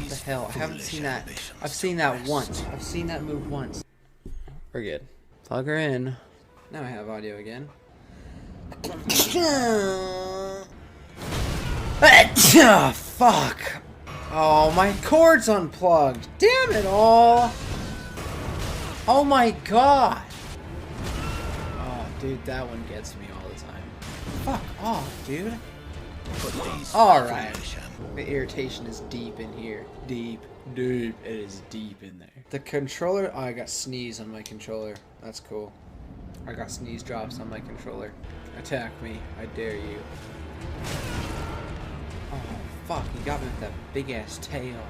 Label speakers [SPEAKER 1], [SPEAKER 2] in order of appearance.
[SPEAKER 1] What the hell? I haven't seen that. I've seen that once. I've seen that move once. We're good. Plug her in. Now I have audio again. Ah, fuck. Oh, my cord's unplugged. Damn it all. Oh my god. Oh, dude, that one gets me all the time. Fuck off, dude. Alright. The irritation is deep in here. Deep. It is deep in there. The controller... Oh, I got sneeze on my controller. That's cool. I got sneeze drops on my controller. Attack me. I dare you. Oh, fuck. He got me with that big-ass tail.